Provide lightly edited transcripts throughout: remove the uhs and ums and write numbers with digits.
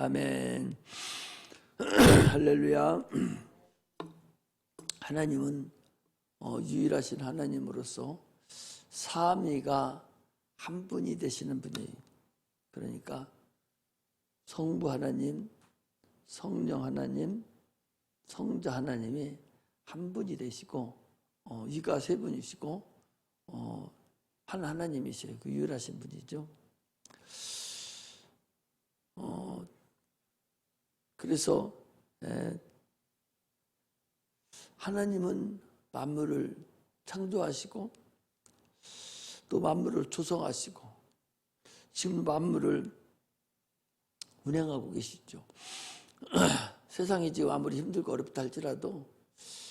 아멘. 할렐루야. 하나님은 유일하신 하나님으로서 삼위가 한 분이 되시는 분이에요. 그러니까 성부 하나님, 성령 하나님, 성자 하나님이 한 분이 되시고 이가 세 분이시고 한 하나님이셔요. 그 유일하신 분이죠. 그래서 하나님은 만물을 창조하시고 또 만물을 조성하시고 지금 만물을 운행하고 계시죠. 세상이 지금 아무리 힘들고 어렵다 할지라도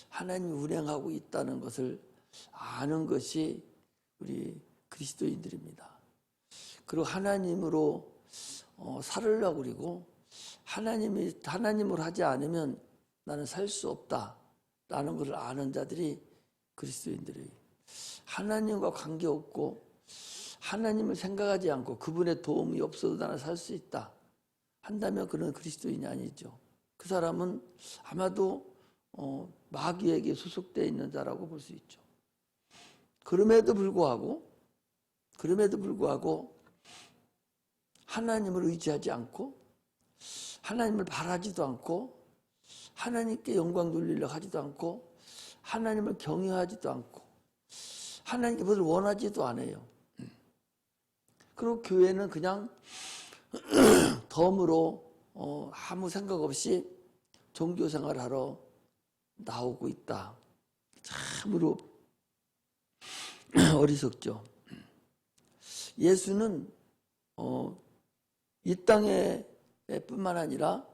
하나님이 운행하고 있다는 것을 아는 것이 우리 그리스도인들입니다. 그리고 하나님으로 살으려고 그리고 하나님을 하지 않으면 나는 살 수 없다라는 것을 아는 자들이 그리스도인들이에요. 하나님과 관계없고 하나님을 생각하지 않고 그분의 도움이 없어도 나는 살 수 있다 한다면 그는 그리스도인이 아니죠. 그 사람은 아마도 마귀에게 소속되어 있는 자라고 볼 수 있죠. 그럼에도 불구하고 하나님을 의지하지 않고 하나님을 바라지도 않고 하나님께 영광 돌리려고 하지도 않고 하나님을 경외하지도 않고 하나님께 무엇을 원하지도 않아요. 그리고 교회는 그냥 덤으로 아무 생각 없이 종교생활을 하러 나오고 있다. 참으로 어리석죠. 예수는 이 땅에 뿐만 아니라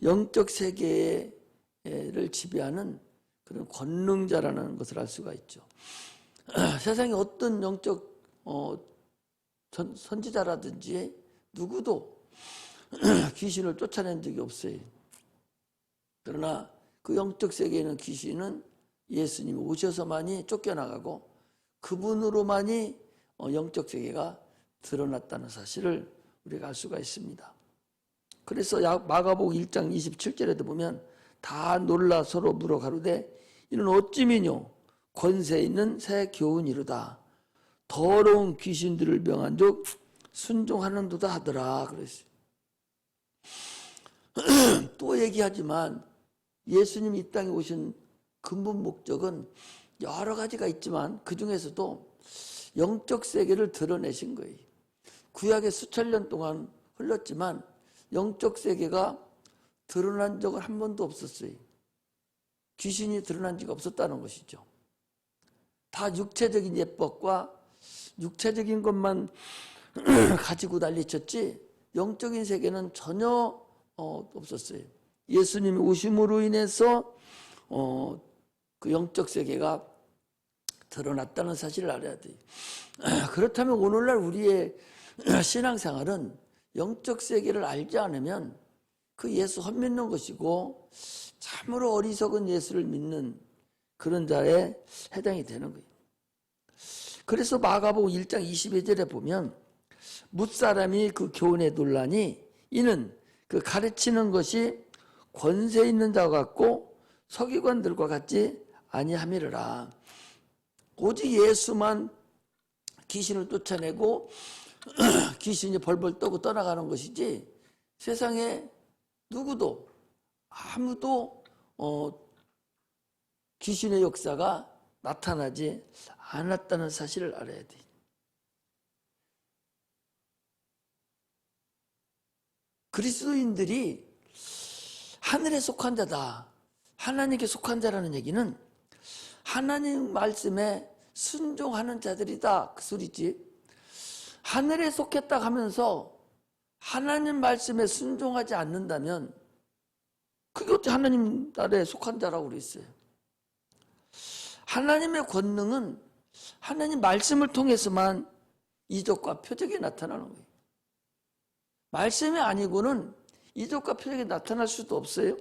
영적 세계를 지배하는 그런 권능자라는 것을 알 수가 있죠. 세상에 어떤 영적 선지자라든지 누구도 귀신을 쫓아낸 적이 없어요. 그러나 그 영적 세계에 있는 귀신은 예수님이 오셔서만이 쫓겨나가고 그분으로만이 영적 세계가 드러났다는 사실을 우리가 알 수가 있습니다. 그래서 마가복음 1장 27절에도 보면 다 놀라 서로 물어 가로되 이는 어찌미뇨 권세 있는 새 교훈이로다. 더러운 귀신들을 명한즉 순종하는도다 하더라 그랬어요. 또 얘기하지만 예수님이 이 땅에 오신 근본 목적은 여러 가지가 있지만 그 중에서도 영적 세계를 드러내신 거예요. 구약에 수천 년 동안 흘렀지만 영적 세계가 드러난 적은 한 번도 없었어요. 귀신이 드러난 적이 없었다는 것이죠. 다 육체적인 예법과 육체적인 것만 가지고 난리쳤지 영적인 세계는 전혀 없었어요. 예수님이 오심으로 인해서 그 영적 세계가 드러났다는 사실을 알아야 돼요. 그렇다면 오늘날 우리의 신앙생활은 영적 세계를 알지 않으면 그 예수 헛믿는 것이고 참으로 어리석은 예수를 믿는 그런 자에 해당이 되는 거예요. 그래서 마가복음 1장 22절에 보면 뭇사람이 그 교훈에 놀라니 이는 그 가르치는 것이 권세 있는 자와 같고 서기관들과 같지 아니함이라. 오직 예수만 귀신을 쫓아내고 귀신이 벌벌 떠고 떠나가는 것이지 세상에 누구도 아무도 귀신의 역사가 나타나지 않았다는 사실을 알아야 돼. 그리스도인들이 하늘에 속한 자다, 하나님께 속한 자라는 얘기는 하나님 말씀에 순종하는 자들이다 그 소리지. 하늘에 속했다 하면서 하나님 말씀에 순종하지 않는다면 그게 어찌 하나님 나라에 속한 자라고 그랬어요. 하나님의 권능은 하나님 말씀을 통해서만 이적과 표적이 나타나는 거예요. 말씀이 아니고는 이적과 표적이 나타날 수도 없어요.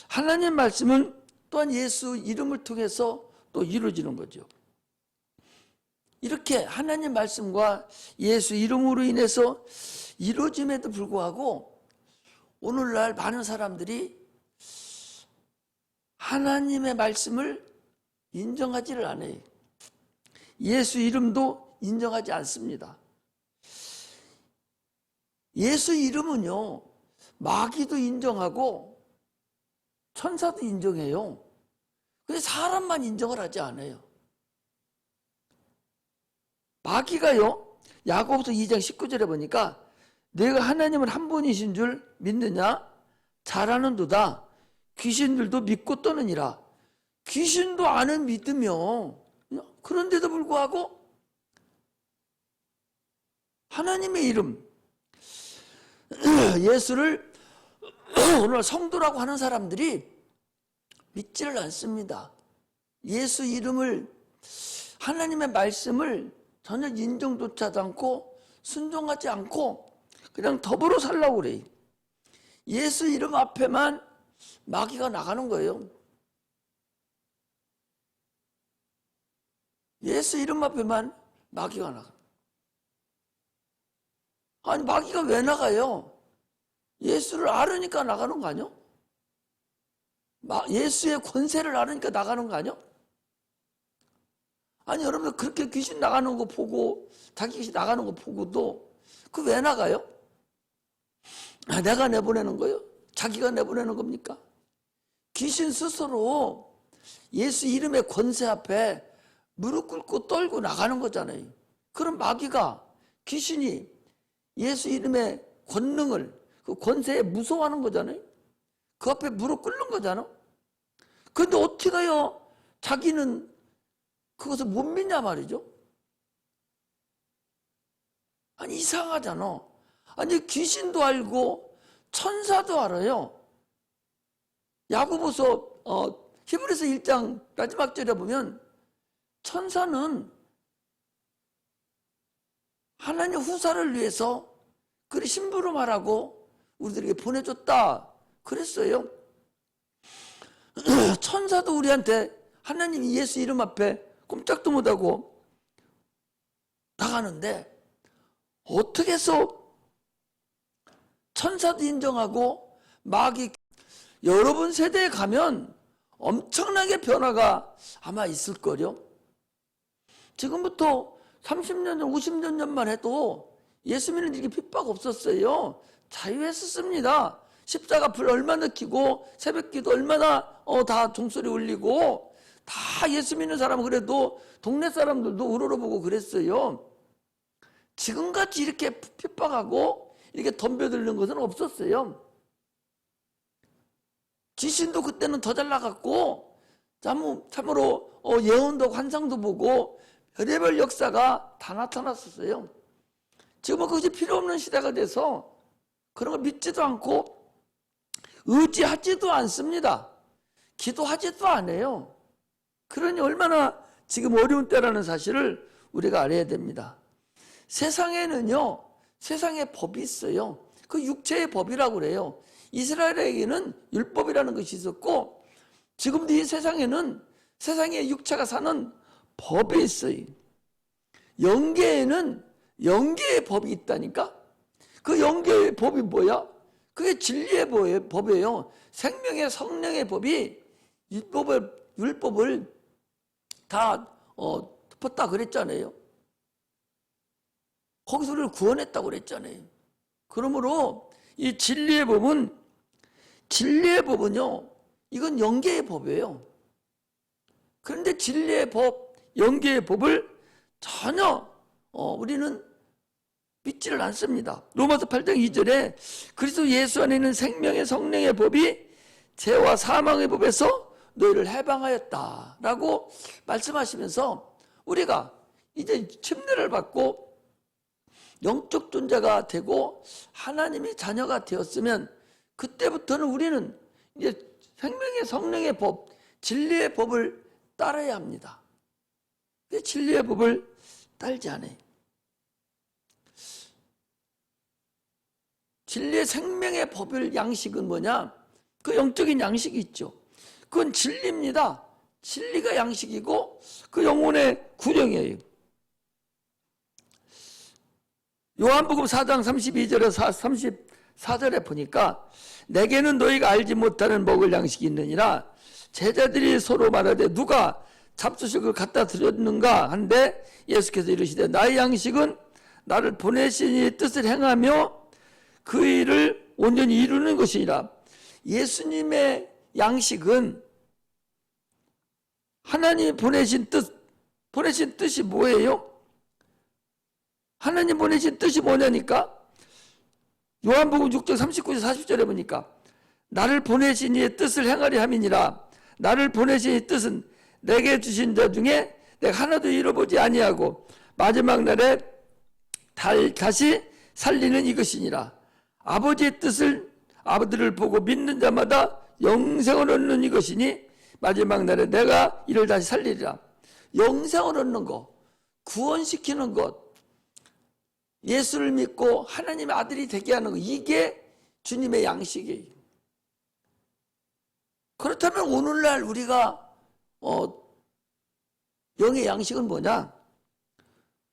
하나님 말씀은 또한 예수 이름을 통해서 또 이루어지는 거죠. 이렇게 하나님 말씀과 예수 이름으로 인해서 이루어짐에도 불구하고 오늘날 많은 사람들이 하나님의 말씀을 인정하지를 않아요. 예수 이름도 인정하지 않습니다. 예수 이름은요, 마귀도 인정하고 천사도 인정해요. 근데 사람만 인정을 하지 않아요. 마귀가요, 야고보서 2장 19절에 보니까 내가 하나님은 한 분이신 줄 믿느냐? 잘하는도다. 귀신들도 믿고 떠느니라. 귀신도 안 믿으며, 그런데도 불구하고 하나님의 이름, 예수를 오늘 성도라고 하는 사람들이 믿지를 않습니다. 예수 이름을, 하나님의 말씀을 전혀 인정조차 않고 순종하지 않고 그냥 더불어 살라고 그래요. 예수 이름 앞에만 마귀가 나가는 거예요. 예수 이름 앞에만 마귀가 나가. 아니, 마귀가 왜 나가요? 예수를 알으니까 나가는 거 아니요? 예수의 권세를 알으니까 나가는 거 아니요? 아니, 여러분들 그렇게 귀신 나가는 거 보고, 자기 귀신 나가는 거 보고도 그 왜 나가요? 내가 내보내는 거예요? 자기가 내보내는 겁니까? 귀신 스스로 예수 이름의 권세 앞에 무릎 꿇고 떨고 나가는 거잖아요. 그럼 마귀가, 귀신이 예수 이름의 권능을, 그 권세에 무서워하는 거잖아요. 그 앞에 무릎 꿇는 거잖아. 그런데 어떻게 해요? 자기는 그것을 못 믿냐 말이죠. 아니, 이상하잖아. 아니, 귀신도 알고 천사도 알아요. 야고보서 히브리서 1장 마지막 절에 보면 천사는 하나님 후사를 위해서 그리 심부름하라고 우리들에게 보내줬다 그랬어요. 천사도 우리한테 하나님 예수 이름 앞에 꼼짝도 못하고 나가는데 어떻게 해서 천사도 인정하고 마귀, 여러분 세대에 가면 엄청나게 변화가 아마 있을 거요. 지금부터 30년 전, 50년 전만 해도 예수 믿는 일이 핍박 없었어요. 자유했었습니다. 십자가 불 얼마나 켜고 새벽기도 얼마나 다 종소리 울리고 다 예수 믿는 사람은 그래도 동네 사람들도 우러러보고 그랬어요. 지금같이 이렇게 핍박하고 이렇게 덤벼드는 것은 없었어요. 귀신도 그때는 더 잘 나갔고 참으로 예언도 환상도 보고 별의별 역사가 다 나타났었어요. 지금은 그것이 필요 없는 시대가 돼서 그런 거 믿지도 않고 의지하지도 않습니다. 기도하지도 않아요. 그러니 얼마나 지금 어려운 때라는 사실을 우리가 알아야 됩니다. 세상에는요, 세상에 법이 있어요. 그 육체의 법이라고 그래요. 이스라엘에게는 율법이라는 것이 있었고 지금도 이 세상에는 세상의 육체가 사는 법이 있어요. 영계에는 영계의 법이 있다니까. 그 영계의 법이 뭐야? 그게 진리의 법이에요. 생명의 성령의 법이 율법을 다 덮었다 그랬잖아요. 거기서 우리를 구원했다고 그랬잖아요. 그러므로 이 진리의 법은요, 이건 영계의 법이에요. 그런데 진리의 법, 영계의 법을 전혀 우리는 믿지를 않습니다. 로마서 8장 2절에 그리스도 예수 안에 있는 생명의 성령의 법이 죄와 사망의 법에서 너희를 해방하였다라고 말씀하시면서 우리가 이제 침례를 받고 영적 존재가 되고 하나님의 자녀가 되었으면 그때부터는 우리는 이제 생명의 성령의 법, 진리의 법을 따라야 합니다. 진리의 법을 따르지 않아요. 진리의 생명의 법의 양식은 뭐냐? 그 영적인 양식이 있죠. 그건 진리입니다. 진리가 양식이고 그 영혼의 구령이에요. 요한복음 4장 32절에서 4절에 보니까 내게는 너희가 알지 못하는 먹을 양식이 있느니라. 제자들이 서로 말하되 누가 잡수식을 갖다 드렸는가 한데 예수께서 이르시되 나의 양식은 나를 보내신 이의 뜻을 행하며 그 일을 온전히 이루는 것이니라. 예수님의 양식은 하나님 보내신 뜻이 뭐예요? 하나님 보내신 뜻이 뭐냐니까? 요한복음 6장 39절 40절에 보니까 나를 보내신 이의 뜻을 행하려 함이니라. 나를 보내신 이의 뜻은 내게 주신 자 중에 내가 하나도 잃어보지 아니하고 마지막 날에 다시 살리는 이것이니라. 아버지의 뜻을 아들을 보고 믿는 자마다 영생을 얻는 이것이니 마지막 날에 내가 이를 다시 살리리라. 영생을 얻는 것, 구원시키는 것, 예수를 믿고 하나님의 아들이 되게 하는 것, 이게 주님의 양식이에요. 그렇다면 오늘날 우리가 영의 양식은 뭐냐?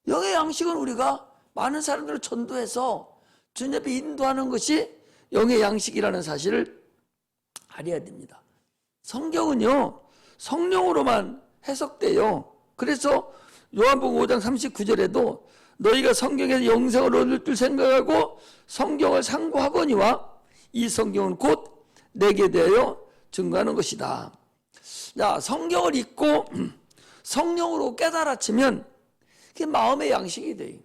영의 양식은 우리가 많은 사람들을 전도해서 주님 앞에 인도하는 것이 영의 양식이라는 사실을 알아야 됩니다. 성경은요, 성령으로만 해석돼요. 그래서 요한복음 5장 39절에도 너희가 성경에서 영생을 얻을 줄 생각하고 성경을 상고하거니와 이 성경은 곧 내게 대하여 증거하는 것이다. 자, 성경을 읽고 성령으로 깨달아지면 그게 마음의 양식이 돼요.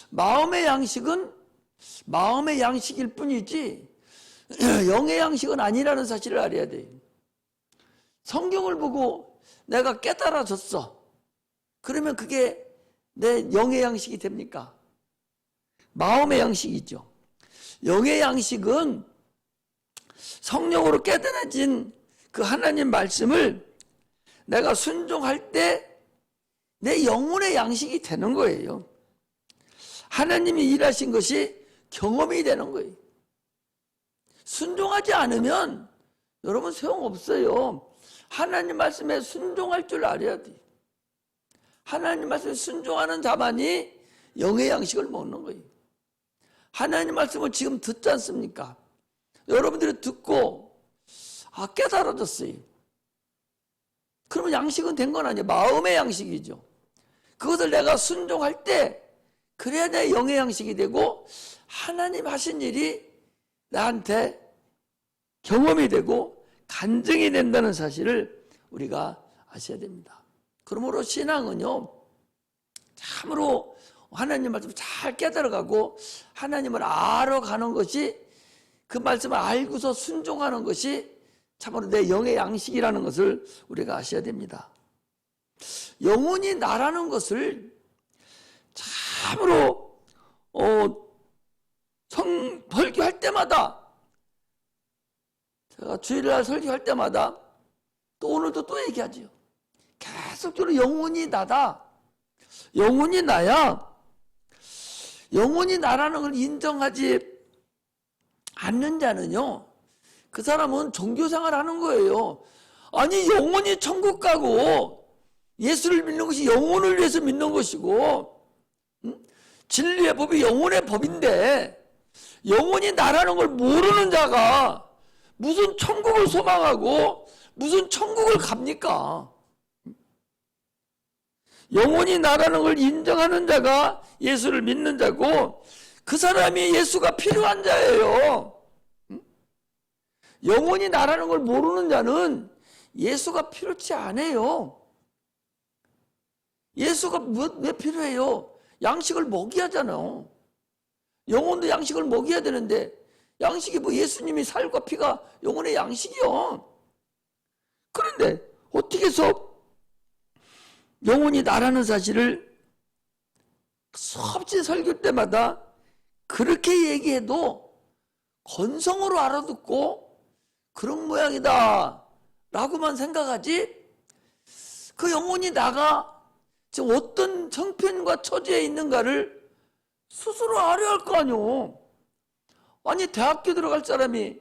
마음의 양식은 마음의 양식일 뿐이지 영의 양식은 아니라는 사실을 알아야 돼요. 성경을 보고 내가 깨달아졌어. 그러면 그게 내 영의 양식이 됩니까? 마음의 양식이죠. 영의 양식은 성령으로 깨달아진 그 하나님 말씀을 내가 순종할 때 내 영혼의 양식이 되는 거예요. 하나님이 일하신 것이 경험이 되는 거예요. 순종하지 않으면 여러분 소용없어요. 하나님 말씀에 순종할 줄 알아야 돼요. 하나님 말씀에 순종하는 자만이 영의 양식을 먹는 거예요. 하나님 말씀을 지금 듣지 않습니까? 여러분들이 듣고 깨달아졌어요. 그러면 양식은 된 건 아니에요. 마음의 양식이죠. 그것을 내가 순종할 때 그래야 내 영의 양식이 되고 하나님 하신 일이 나한테 경험이 되고 간증이 된다는 사실을 우리가 아셔야 됩니다. 그러므로 신앙은요, 참으로 하나님 말씀을 잘 깨달아가고 하나님을 알아가는 것이, 그 말씀을 알고서 순종하는 것이 참으로 내 영의 양식이라는 것을 우리가 아셔야 됩니다. 영혼이 나라는 것을 참으로 설교할 때마다, 제가 주일날 설교할 때마다 또 오늘도 또 얘기하죠. 계속적으로 영혼이 나다. 영혼이 나야, 영혼이 나라는 걸 인정하지 않는 자는요, 그 사람은 종교생활 하는 거예요. 아니, 영혼이 천국 가고 예수를 믿는 것이 영혼을 위해서 믿는 것이고, 진리의 법이 영혼의 법인데 영혼이 나라는 걸 모르는 자가 무슨 천국을 소망하고 무슨 천국을 갑니까? 영혼이 나라는 걸 인정하는 자가 예수를 믿는 자고, 그 사람이 예수가 필요한 자예요. 영혼이 나라는 걸 모르는 자는 예수가 필요치 않아요. 예수가 왜 필요해요? 양식을 먹여야 하잖아요. 영혼도 양식을 먹여야 되는데, 양식이 뭐 예수님이 살과 피가 영혼의 양식이요. 그런데 어떻게 해서 영혼이 나라는 사실을 수없이 설교 때마다 그렇게 얘기해도 건성으로 알아듣고 그런 모양이다 라고만 생각하지, 그 영혼이 나가 지금 어떤 형편과 처지에 있는가를 스스로 알아야 할 거 아니오. 아니, 대학교 들어갈 사람이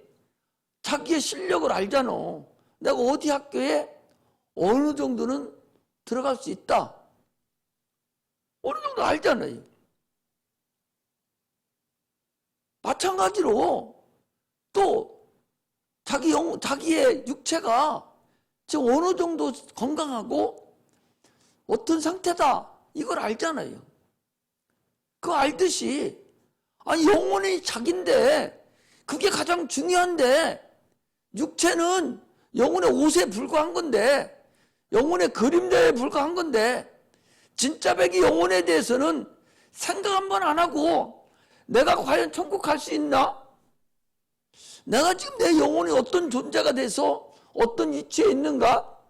자기의 실력을 알잖아. 내가 어디 학교에 어느 정도는 들어갈 수 있다, 어느 정도 알잖아요. 마찬가지로 또 자기의 육체가 지금 어느 정도 건강하고 어떤 상태다 이걸 알잖아요. 그거 알듯이 아니 영혼이 자기인데 그게 가장 중요한데 육체는 영혼의 옷에 불과한 건데 영혼의 그림자에 불과한 건데 진짜 백이 영혼에 대해서는 생각 한 번 안 하고 내가 과연 천국 갈 수 있나? 내가 지금 내 영혼이 어떤 존재가 돼서 어떤 위치에 있는가?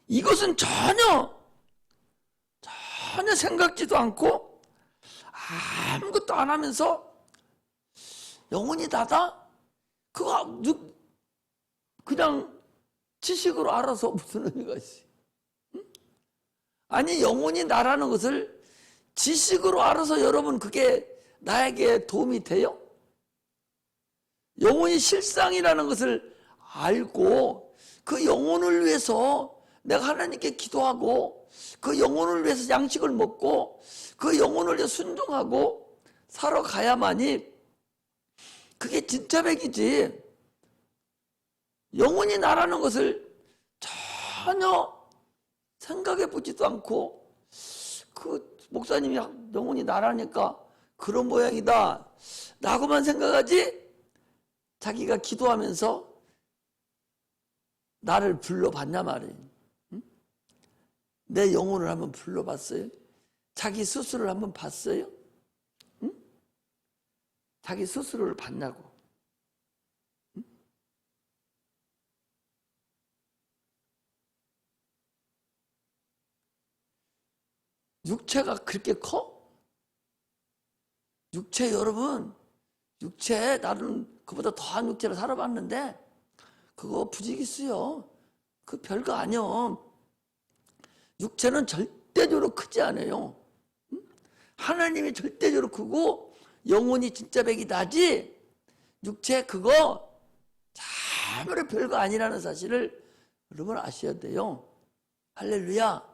이것은 전혀 생각지도 않고 아무것도 안 하면서 영혼이 나다? 그거 그냥 지식으로 알아서 무슨 의미가 있어요? 응? 아니 영혼이 나라는 것을 지식으로 알아서 여러분 그게 나에게 도움이 돼요? 영혼이 실상이라는 것을 알고 그 영혼을 위해서 내가 하나님께 기도하고 그 영혼을 위해서 양식을 먹고 그 영혼을 위해서 순종하고 살아가야만이 그게 진짜 백이지. 영혼이 나라는 것을 전혀 생각해 보지도 않고 그 목사님이 영혼이 나라니까 그런 모양이다 라고만 생각하지 자기가 기도하면서 나를 불러봤냐 말이에요. 응? 내 영혼을 한번 불러봤어요? 자기 스스로를 한번 봤어요? 응? 자기 스스로를 봤냐고. 응? 육체가 그렇게 커? 육체 여러분, 육체 나는 그보다 더한 육체를 살아봤는데 그거 부지기수요. 그 별거 아니요. 육체는 절대적으로 크지 않아요. 하나님이 절대적으로 크고 영혼이 진짜 백이 나지 육체 그거 아무리 별거 아니라는 사실을 여러분 아셔야 돼요. 할렐루야.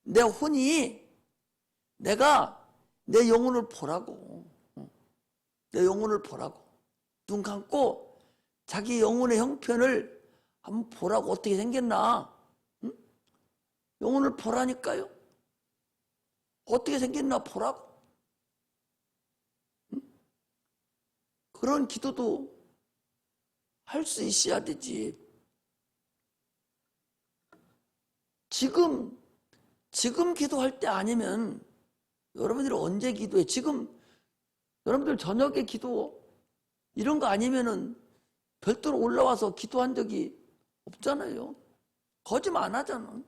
내 혼이 내가 내 영혼을 보라고. 내 영혼을 보라고. 눈 감고 자기 영혼의 형편을 한번 보라고. 어떻게 생겼나? 응? 영혼을 보라니까요. 어떻게 생겼나 보라고. 응? 그런 기도도 할 수 있어야 되지. 지금 기도할 때 아니면 여러분들이 언제 기도해? 지금 여러분들 저녁에 기도 이런 거 아니면은 별도로 올라와서 기도한 적이 없잖아요. 거짓말 안 하잖아.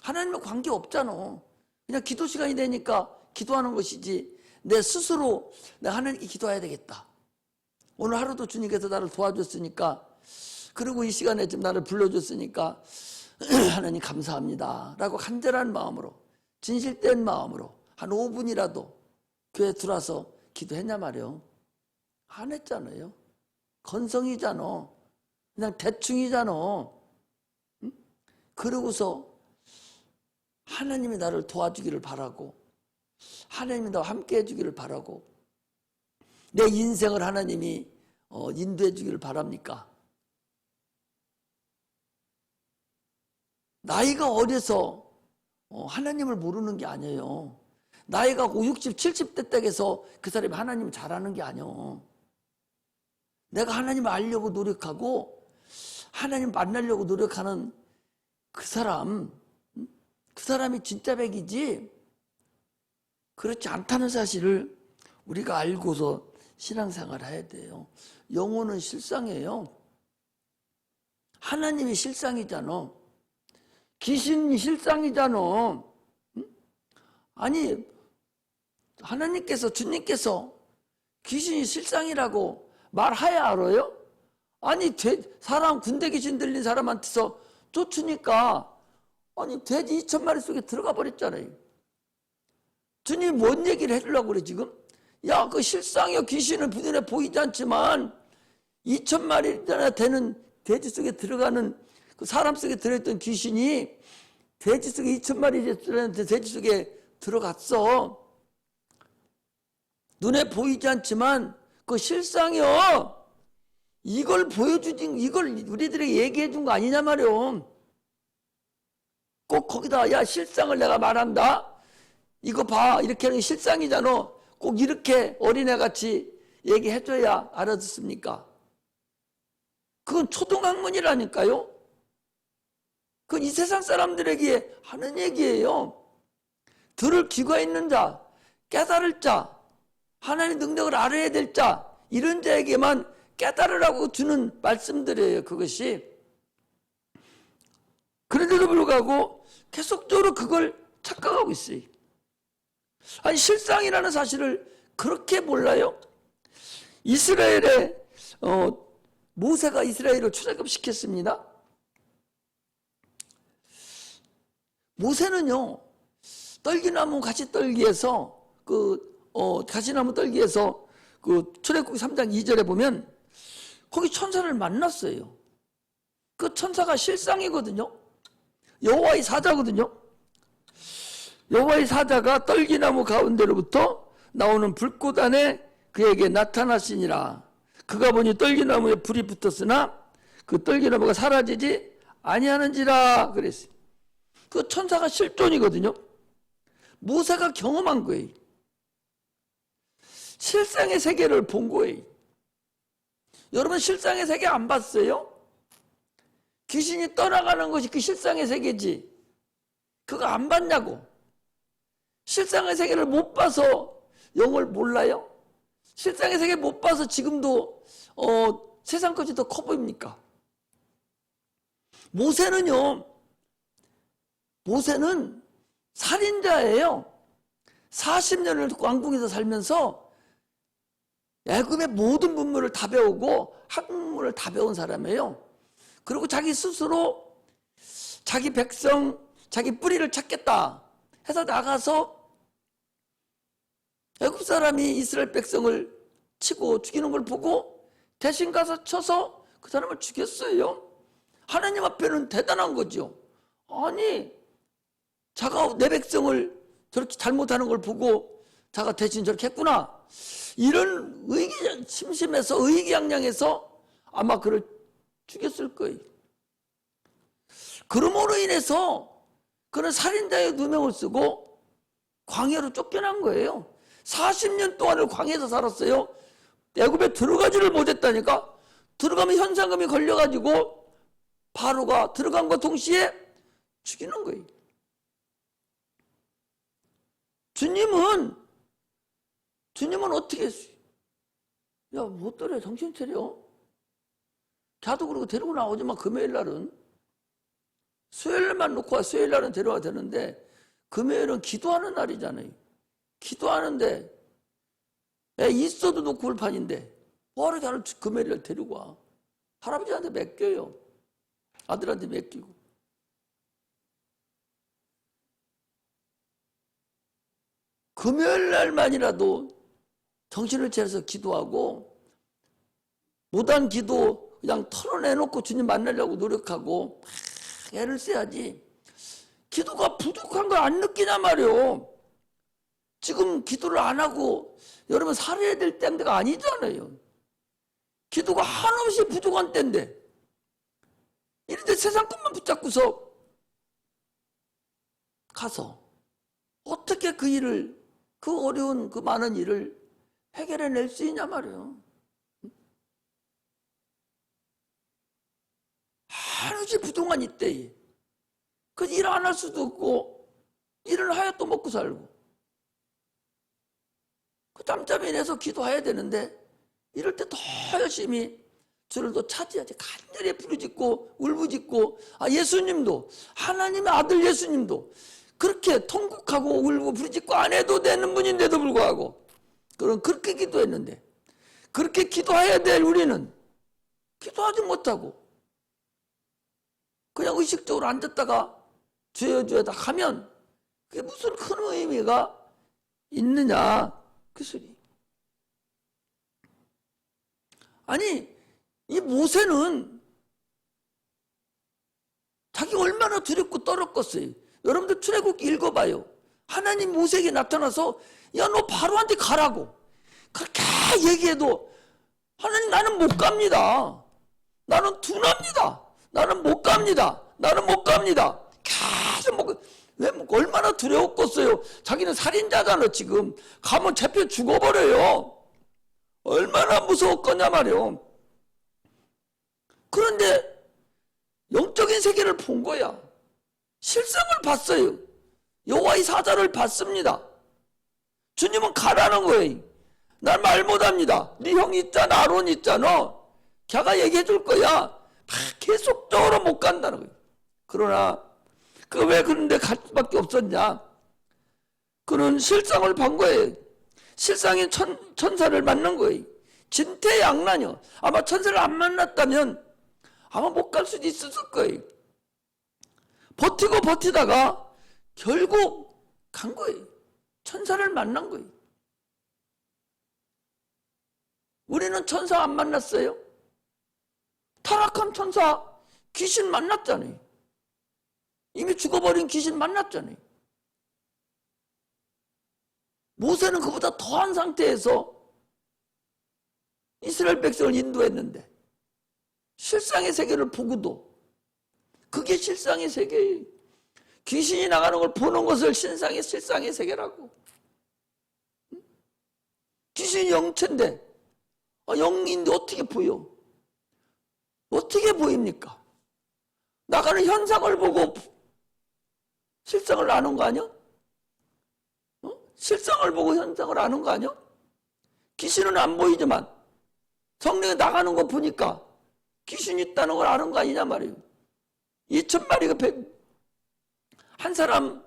하나님과 관계 없잖아. 그냥 기도 시간이 되니까 기도하는 것이지 내 스스로 내가 하나님께 기도해야 되겠다. 오늘 하루도 주님께서 나를 도와줬으니까 그리고 이 시간에 지금 나를 불러줬으니까 하나님 감사합니다 라고 간절한 마음으로 진실된 마음으로 한 5분이라도 교회 들어와서 기도했냐 말이에요. 안 했잖아요. 건성이잖아. 그냥 대충이잖아. 응? 그러고서 하나님이 나를 도와주기를 바라고 하나님이 나와 함께 해주기를 바라고 내 인생을 하나님이 인도해 주기를 바랍니까? 나이가 어려서 하나님을 모르는 게 아니에요. 나이가 60, 70대 때에서 그 사람이 하나님을 잘하는 게 아니에요. 내가 하나님을 알려고 노력하고 하나님 만나려고 노력하는 그 사람이 진짜 백이지 그렇지 않다는 사실을 우리가 알고서 신앙생활을 해야 돼요. 영혼은 실상이에요. 하나님이 실상이잖아. 귀신이 실상이잖아. 아니 하나님께서 주님께서 귀신이 실상이라고 말해야 알아요? 아니 사람 군대 귀신 들린 사람한테서 쫓으니까 아니 돼지 2,000마리 속에 들어가 버렸잖아요. 주님이 뭔 얘기를 해주려고 그래 지금? 야 그 실상이야. 귀신은 눈에 보이지 않지만 2,000마리나 되는 돼지 속에 들어가는 그 사람 속에 들어있던 귀신이 돼지 속에 2,000마리 들어있는 돼지 속에 들어갔어. 눈에 보이지 않지만 그 실상이요. 이걸 보여주진, 이걸 우리들에게 얘기해 준 거 아니냐 말이요. 꼭 거기다 야 실상을 내가 말한다. 이거 봐. 이렇게 하는 게 실상이잖아. 꼭 이렇게 어린애같이 얘기해줘야 알아듣습니까? 그건 초등학문이라니까요. 그건 이 세상 사람들에게 하는 얘기예요. 들을 귀가 있는 자, 깨달을 자, 하나님의 능력을 알아야 될 자, 이런 자에게만 깨달으라고 주는 말씀들이에요. 그것이. 그런데도 불구하고 계속적으로 그걸 착각하고 있어요. 아니 실상이라는 사실을 그렇게 몰라요? 이스라엘에 모세가 이스라엘을 출애굽시켰습니다. 모세는요 떨기나무 가시떨기에서 가시나무 떨기에서 그 출애굽기 3장 2절에 보면 거기 천사를 만났어요. 그 천사가 실상이거든요. 여호와의 사자거든요. 여호와의 사자가 떨기나무 가운데로부터 나오는 불꽃 안에 그에게 나타나시니라. 그가 보니 떨기나무에 불이 붙었으나 그 떨기나무가 사라지지 아니하는지라 그랬어요. 그 천사가 실존이거든요. 모세가 경험한 거예요. 실상의 세계를 본 거예요. 여러분 실상의 세계 안 봤어요? 귀신이 떠나가는 것이 그 실상의 세계지. 그거 안 봤냐고. 실상의 세계를 못 봐서 영을 몰라요? 실상의 세계 못 봐서 지금도 세상 것이 더 커 보입니까? 모세는 살인자예요. 40년을 왕궁에서 살면서 애굽의 모든 문물을 다 배우고 학문을 다 배운 사람이에요. 그리고 자기 스스로 자기 백성, 자기 뿌리를 찾겠다 해서 나가서 애굽 사람이 이스라엘 백성을 치고 죽이는 걸 보고 대신 가서 쳐서 그 사람을 죽였어요. 하나님 앞에는 대단한 거죠. 아니 자가 내 백성을 저렇게 잘못하는 걸 보고 자가 대신 저렇게 했구나. 이런 심심해서 의기양양해서 아마 그를 죽였을 거예요. 그러므로 인해서 그는 살인자의 누명을 쓰고 광야로 쫓겨난 거예요. 40년 동안을 광야에서 살았어요. 애굽에 들어가지를 못했다니까. 들어가면 현상금이 걸려가지고 바로가 들어간과 동시에 죽이는 거예요. 주님은 어떻게 했어요? 야, 못 들어. 정신 차려. 걔도 그러고 데리고 나오지 마. 금요일 날은. 수요일만 놓고 와. 수요일 날은 데려와 되는데 금요일은 기도하는 날이잖아요. 기도하는데 애 있어도 놓고 올 판인데 뭐하러 걔를 금요일 날 데리고 와. 할아버지한테 맡겨요. 아들한테 맡기고. 금요일 날만이라도 정신을 차려서 기도하고 무단 기도 그냥 털어내놓고 주님 만나려고 노력하고 막 애를 써야지. 기도가 부족한 걸 안 느끼냐 말이요. 지금 기도를 안 하고 여러분 살아야 될 때가 아니잖아요. 기도가 한없이 부족한 때인데 이런데 세상 것만 붙잡고서 가서 어떻게 그 일을, 그 어려운 그 많은 일을 해결해낼 수 있냐 말이에요. 한없이 부족한 이때에 그 일 안 할 수도 없고 일을 하여 또 먹고 살고 그 짬짬이 내서 기도해야 되는데 이럴 때 더 열심히 주를 더 찾아야지. 간절히 부르짖고 울부짖고. 예수님도, 하나님의 아들 예수님도 그렇게 통곡하고 울고 부르짖고 안 해도 되는 분인데도 불구하고 그런 그렇게 기도했는데, 그렇게 기도해야 될 우리는 기도하지 못하고 그냥 의식적으로 앉았다가 죄다 하면 그게 무슨 큰 의미가 있느냐 그 소리. 아니 이 모세는 자기가 얼마나 두렵고 떨었겠어요. 여러분들 출애굽기 읽어봐요. 하나님 모세에게 나타나서 야 너 바로한테 가라고. 그렇게 얘기해도 하나님 나는 못 갑니다. 나는 둔합니다. 나는 못 갑니다. 나는 못 갑니다. 계속 왜 얼마나 두려웠겠어요. 자기는 살인자잖아. 지금 가면 잡혀 죽어버려요. 얼마나 무서웠겠냐 말이요. 그런데 영적인 세계를 본 거야. 실상을 봤어요. 여호와의 사자를 봤습니다. 주님은 가라는 거예요. 난 말 못합니다. 네 형 있잖아, 아론 있잖아. 걔가 얘기해 줄 거야. 계속적으로 못 간다는 거예요. 그러나 그 왜 그런데 갈 수밖에 없었냐? 그는 실상을 본 거예요. 실상인 천사를 만난 거예요. 진퇴양난이요. 아마 천사를 안 만났다면 아마 못 갈 수도 있었을 거예요. 버티고 버티다가 결국 간 거예요. 천사를 만난 거예요. 우리는 천사 안 만났어요? 타락한 천사 귀신 만났잖아요. 이미 죽어버린 귀신 만났잖아요. 모세는 그보다 더한 상태에서 이스라엘 백성을 인도했는데 실상의 세계를 보고도 그게 실상의 세계예요. 귀신이 나가는 걸 보는 것을 실상의 세계라고. 귀신이 영체인데 영인데 어떻게 보여? 어떻게 보입니까? 나가는 현상을 보고 실상을 아는 거 아니야? 실상을 보고 현상을 아는 거 아니야? 귀신은 안 보이지만 성령이 나가는 거 보니까 귀신이 있다는 걸 아는 거 아니냐 말이에요. 2,000마리가 한 사람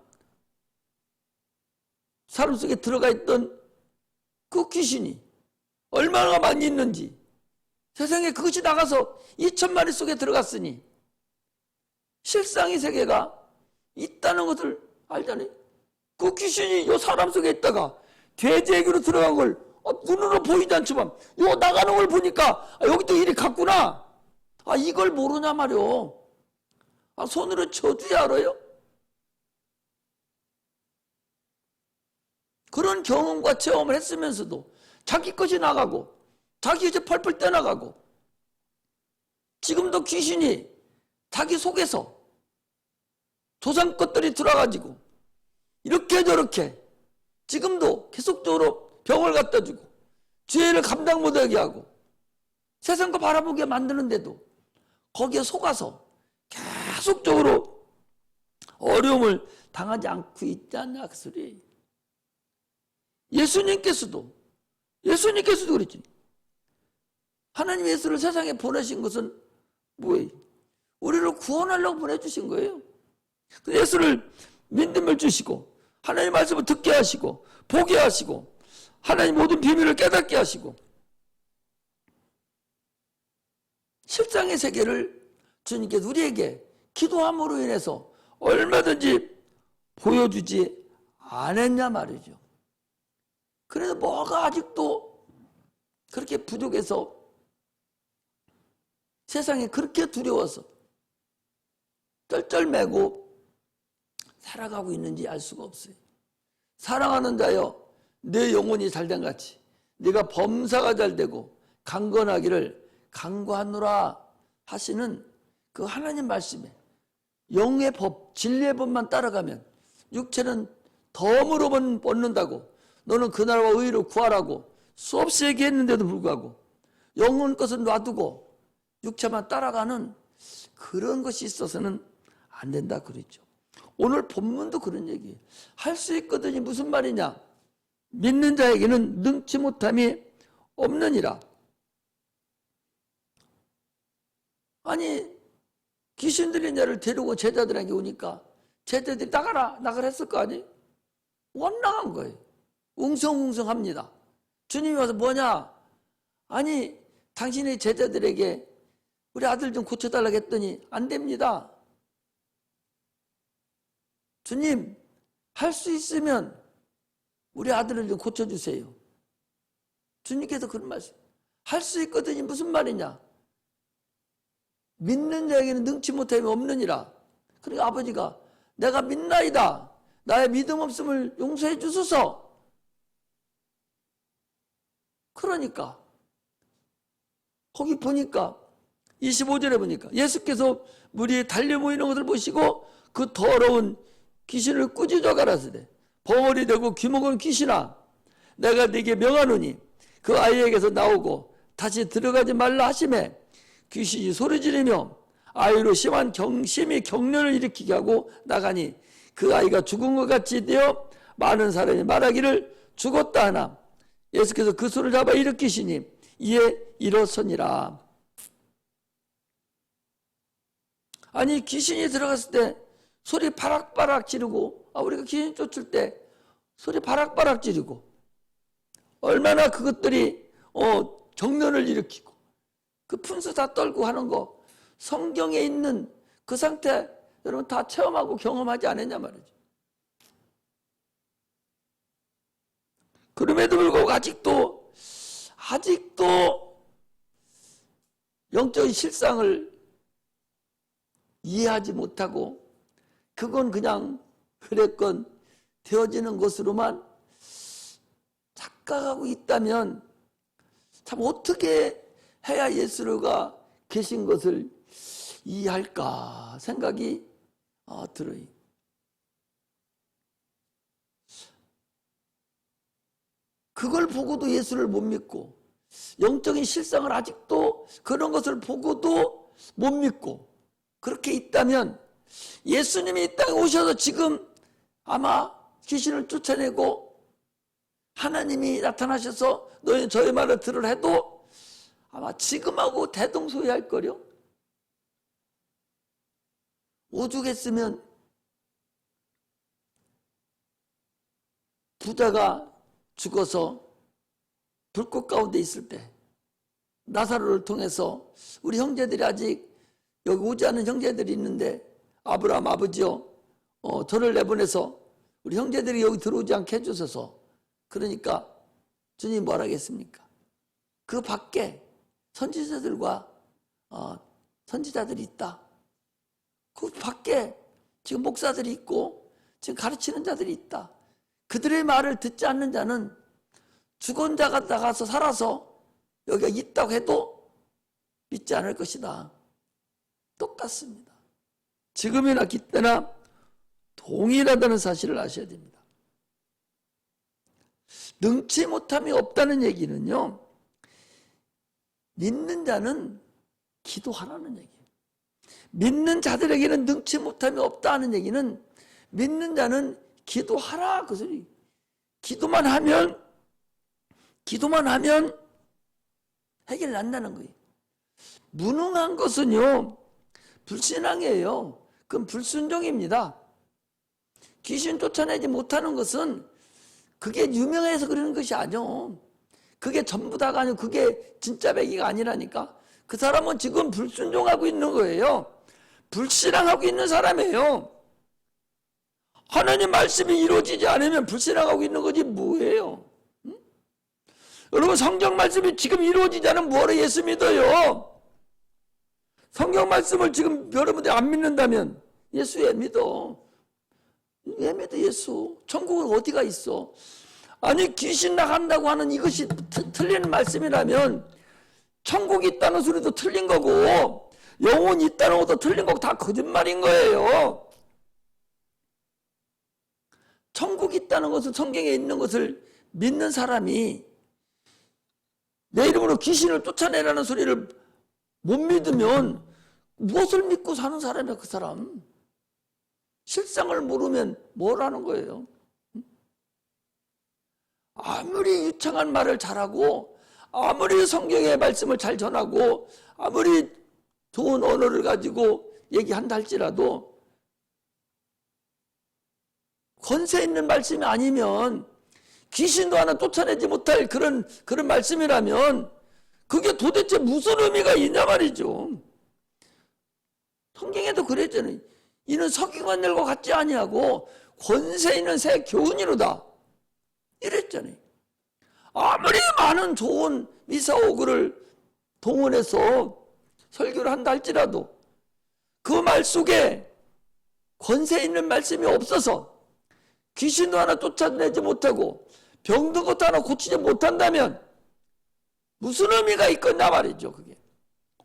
속에 들어가 있던 그 귀신이 얼마나 많이 있는지 세상에 그것이 나가서 2,000마리 속에 들어갔으니 실상의 세계가 있다는 것을 알잖아요. 그 귀신이 요 사람 속에 있다가 돼지에게로 들어간 걸 눈으로 보이지 않지만 요 나가는 걸 보니까 여기도 일이 같구나. 이걸 모르냐 말이요. 손으로 쳐줘야 알아요. 그런 경험과 체험을 했으면서도 자기 것이 나가고 자기 이제 펄펄 떠나가고 지금도 귀신이 자기 속에서 조상 것들이 들어가지고 이렇게 저렇게 지금도 계속적으로 병을 갖다 주고 죄를 감당 못하게 하고 세상 거 바라보게 만드는데도 거기에 속아서 계속적으로 어려움을 당하지 않고 있지 않냐 그 소리. 예수님께서도 그랬지. 하나님 예수를 세상에 보내신 것은 뭐예요? 우리를 구원하려고 보내주신 거예요. 예수를 믿음을 주시고 하나님 말씀을 듣게 하시고 보게 하시고 하나님 모든 비밀을 깨닫게 하시고 실상의 세계를 주님께서 우리에게 기도함으로 인해서 얼마든지 보여주지 않았냐 말이죠. 그래서 뭐가 아직도 그렇게 부족해서 세상에 그렇게 두려워서 쩔쩔매고 살아가고 있는지 알 수가 없어요. 사랑하는 자여 내 영혼이 잘된 같이 네가 범사가 잘되고 강건하기를 강구하노라 하시는 그 하나님 말씀에 영의 법, 진리의 법만 따라가면 육체는 덤으로만 얻는다고 너는 그날과 의의를 구하라고 수없이 얘기했는데도 불구하고 영혼 것은 놔두고 육체만 따라가는 그런 것이 있어서는 안 된다 그랬죠. 오늘 본문도 그런 얘기예요. 할 수 있거든이 무슨 말이냐? 믿는 자에게는 능치 못함이 없느니라. 아니 귀신 들린 자를 데리고 제자들에게 오니까 제자들이 나가라 했을 거 아니에요? 못 나간 거예요. 웅성웅성합니다. 주님이 와서 뭐냐? 아니 당신의 제자들에게 우리 아들 좀 고쳐달라고 했더니 안 됩니다. 주님 할 수 있으면 우리 아들을 좀 고쳐주세요. 주님께서 그런 말씀. 할 수 있거든이 무슨 말이냐? 믿는 자에게는 능치 못함이 없느니라. 그러니까 아버지가 내가 믿나이다. 나의 믿음 없음을 용서해 주소서. 그러니까 거기 보니까 25절에 보니까 예수께서 무리에 달려 모이는 것을 보시고 그 더러운 귀신을 꾸짖어 가라사대 벙어리 되고 귀먹은 귀신아 내가 네게 명하노니 그 아이에게서 나오고 다시 들어가지 말라 하시매 귀신이 소리지르며 아이로 심히 경련을 일으키게 하고 나가니 그 아이가 죽은 것 같이 되어 많은 사람이 말하기를 죽었다 하나 예수께서 그 손을 잡아 일으키시니 이에 일어서니라. 아니 귀신이 들어갔을 때 소리 바락바락 지르고 우리가 귀신 쫓을 때 소리 바락바락 지르고 얼마나 그것들이 경련을 일으키고 그 분수 다 떨고 하는 거 성경에 있는 그 상태 여러분 다 체험하고 경험하지 않았냐 말이죠. 그럼에도 불구하고 아직도 영적인 실상을 이해하지 못하고 그건 그냥 그랬건 되어지는 것으로만 착각하고 있다면 참 어떻게 해야 예수가 계신 것을 이해할까 생각이 들어요. 그걸 보고도 예수를 못 믿고 영적인 실상을 아직도 그런 것을 보고도 못 믿고 그렇게 있다면 예수님이 이 땅에 오셔서 지금 아마 귀신을 쫓아내고 하나님이 나타나셔서 너희는 저의 말을 들으라 해도 아마 지금하고 대동소이할 거요. 오죽했으면 부자가 죽어서 불꽃 가운데 있을 때 나사로를 통해서 우리 형제들이 아직 여기 오지 않은 형제들이 있는데 아브라함 아버지요 저를 내보내서 우리 형제들이 여기 들어오지 않게 해주셔서 그러니까 주님 뭐라 하겠습니까? 그 밖에 선지자들과 선지자들이 있다. 그 밖에 지금 목사들이 있고 지금 가르치는 자들이 있다. 그들의 말을 듣지 않는 자는 죽은 자가 나가서 살아서 여기가 있다고 해도 믿지 않을 것이다. 똑같습니다. 지금이나 그때나 동일하다는 사실을 아셔야 됩니다. 능치 못함이 없다는 얘기는요, 믿는 자는 기도하라는 얘기예요. 믿는 자들에게는 능치 못함이 없다는 얘기는 믿는 자는 기도하라 그 소리. 기도만 하면 해결 난다는 거예요. 무능한 것은요 불신앙이에요. 그건 불순종입니다. 귀신 쫓아내지 못하는 것은 그게 유명해서 그러는 것이 아니요. 그게 전부 다가 아니고 그게 진짜 배기가 아니라니까. 그 사람은 지금 불순종하고 있는 거예요. 불신앙하고 있는 사람이에요. 하나님 말씀이 이루어지지 않으면 불신앙하고 있는 거지 뭐예요. 응? 여러분 성경 말씀이 지금 이루어지지 않으면 뭐하러 예수 믿어요. 성경 말씀을 지금 여러분들이 안 믿는다면 예수 왜 믿어? 왜 믿어 예수? 천국은 어디가 있어? 아니 귀신 나간다고 하는 이것이 틀린 말씀이라면 천국이 있다는 소리도 틀린 거고 영혼이 있다는 것도 틀린 거고 다 거짓말인 거예요. 천국이 있다는 것은 성경에 있는 것을 믿는 사람이 내 이름으로 귀신을 쫓아내라는 소리를 못 믿으면 무엇을 믿고 사는 사람이야 그 사람. 실상을 모르면 뭘 하는 거예요. 아무리 유창한 말을 잘하고 아무리 성경의 말씀을 잘 전하고 아무리 좋은 언어를 가지고 얘기한다 할지라도 권세 있는 말씀이 아니면 귀신도 하나 쫓아내지 못할 그런 말씀이라면 그게 도대체 무슨 의미가 있냐 말이죠. 성경에도 그랬잖아요. 이는 석유관 ner과 같지 아니하고 권세 있는 새 교훈이로다 이랬잖아요. 아무리 많은 좋은 미사오그를 동원해서 설교를 한다 할지라도 그 말 속에 권세 있는 말씀이 없어서 귀신도 하나 쫓아내지 못하고 병든 것도 하나 고치지 못한다면 무슨 의미가 있겠냐 말이죠. 그게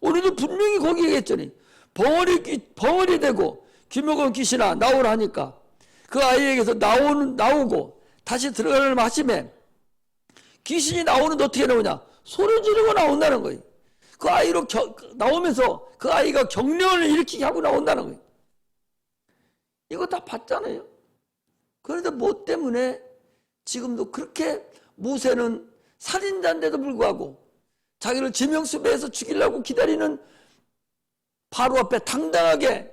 오늘도 분명히 거기에 했더니 벙어리 되고 김효건 귀신아 나오라 하니까 그 아이에게서 나오고 다시 들어가려면 하시면 귀신이 나오는데 어떻게 나오냐? 소리 지르고 나온다는 거예요. 그 아이로 나오면서 그 아이가 경련을 일으키게 하고 나온다는 거예요. 이거 다 봤잖아요. 그런데 뭐 때문에 지금도 그렇게 모세는 살인자인데도 불구하고 자기를 지명수배해서 죽이려고 기다리는 바로 앞에 당당하게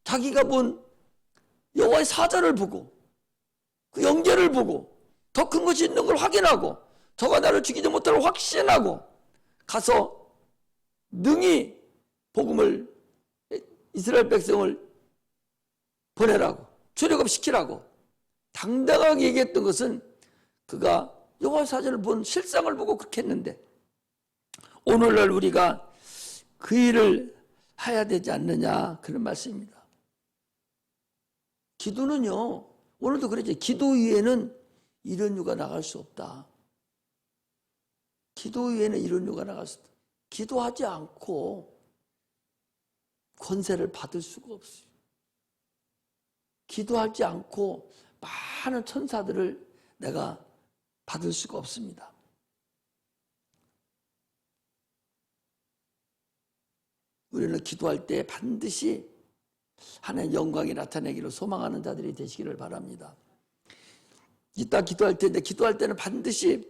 자기가 본 여호와의 사자를 보고 그 영계를 보고 더 큰 것이 있는 걸 확인하고 저가 나를 죽이지 못할 확신하고 가서 능히 복음을 이스라엘 백성을 보내라고 출애굽시키라고 당당하게 얘기했던 것은 그가 여호와의 사자를 본 실상을 보고 그렇게 했는데 오늘날 우리가 그 일을 해야 되지 않느냐 그런 말씀입니다. 기도는요 오늘도 그러죠. 기도 위에는 이런 유가 나갈 수 없다. 기도 위에는 이런 유가 나갈 수 없다. 기도하지 않고 권세를 받을 수가 없어요. 기도하지 않고 많은 천사들을 내가 받을 수가 없습니다. 우리는 기도할 때 반드시 하나님의 영광이 나타나기를 소망하는 자들이 되시기를 바랍니다. 이따 기도할 텐데 기도할 때는 반드시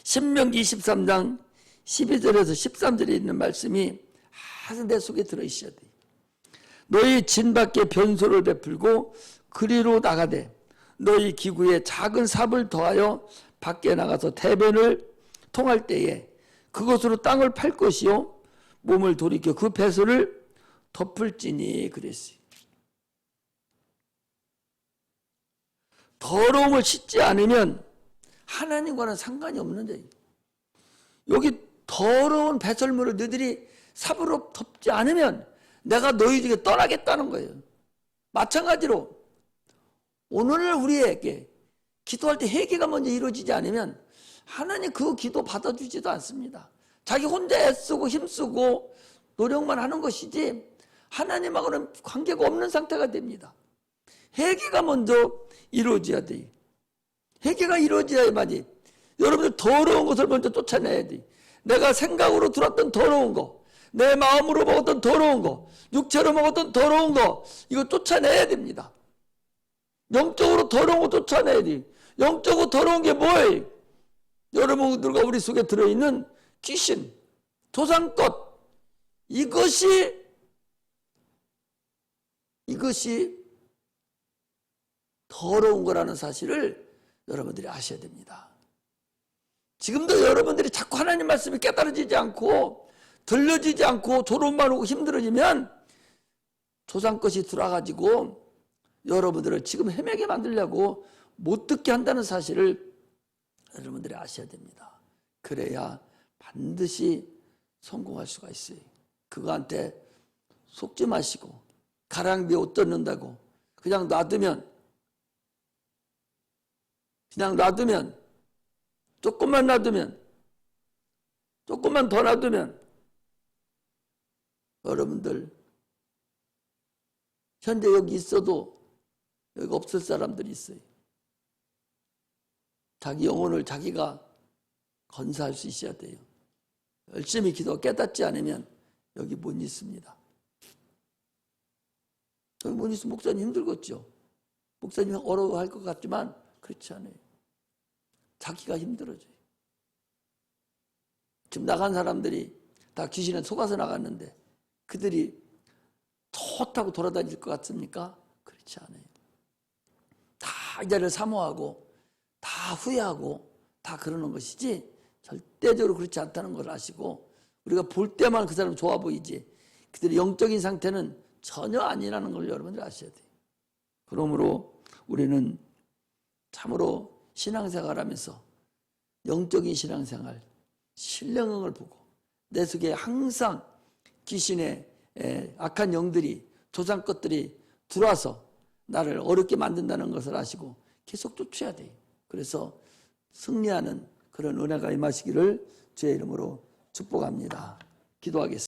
신명기 23장 12절에서 13절에 있는 말씀이 항상 내 속에 들어있어야 돼. 너희 진 밖에 변소를 베풀고 그리로 나가되 너희 기구에 작은 삽을 더하여 밖에 나가서 대변을 통할 때에 그것으로 땅을 팔 것이요 몸을 돌이켜 그 배설을 덮을지니 그랬어요. 더러움을 씻지 않으면 하나님과는 상관이 없는 자예요. 여기 더러운 배설물을 너희들이 삽으로 덮지 않으면 내가 너희 중에 떠나겠다는 거예요. 마찬가지로 오늘 우리에게 기도할 때 회개가 먼저 이루어지지 않으면 하나님 그 기도 받아주지도 않습니다. 자기 혼자 애쓰고 힘쓰고 노력만 하는 것이지 하나님하고는 관계가 없는 상태가 됩니다. 회개가 먼저 이루어져야 돼요. 회개가 이루어져야만이 여러분들 더러운 것을 먼저 쫓아내야 돼. 내가 생각으로 들었던 더러운 거, 내 마음으로 먹었던 더러운 거, 육체로 먹었던 더러운 거, 이거 쫓아내야 됩니다. 영적으로 더러운 거 쫓아내야 돼. 영적으로 더러운 게 뭐예요? 여러분들과 우리 속에 들어있는 귀신, 조상것, 이것이 더러운 거라는 사실을 여러분들이 아셔야 됩니다. 지금도 여러분들이 자꾸 하나님 말씀이 깨달아지지 않고 들려지지 않고 졸음만 오고 힘들어지면 조상 것이 들어와가지고 여러분들을 지금 헤매게 만들려고 못 듣게 한다는 사실을 여러분들이 아셔야 됩니다. 그래야 반드시 성공할 수가 있어요. 그거한테 속지 마시고 가랑비에 옷 젖는다고 그냥 놔두면 조금만 놔두면 조금만 더 놔두면 여러분들 현재 여기 있어도 여기 없을 사람들이 있어요. 자기 영혼을 자기가 건사할 수 있어야 돼요. 열심히 기도 깨닫지 않으면 여기 못 있습니다. 여기 못 있으면 목사님 힘들겠죠. 목사님 어려워할 것 같지만 그렇지 않아요. 자기가 힘들어져요. 지금 나간 사람들이 다 귀신에 속아서 나갔는데 그들이 좋다고 돌아다닐 것 같습니까? 그렇지 않아요. 다 이 자리를 사모하고 다 후회하고 다 그러는 것이지 절대적으로 그렇지 않다는 걸 아시고 우리가 볼 때만 그 사람 좋아 보이지 그들의 영적인 상태는 전혀 아니라는 걸 여러분들 아셔야 돼요. 그러므로 우리는 참으로 신앙생활하면서 영적인 신앙생활, 신령을 보고 내 속에 항상 귀신의 악한 영들이 조상 것들이 들어와서 나를 어렵게 만든다는 것을 아시고 계속 쫓아야 돼요. 그래서 승리하는 그런 은혜가 임하시기를 주의 이름으로 축복합니다. 기도하겠습니다.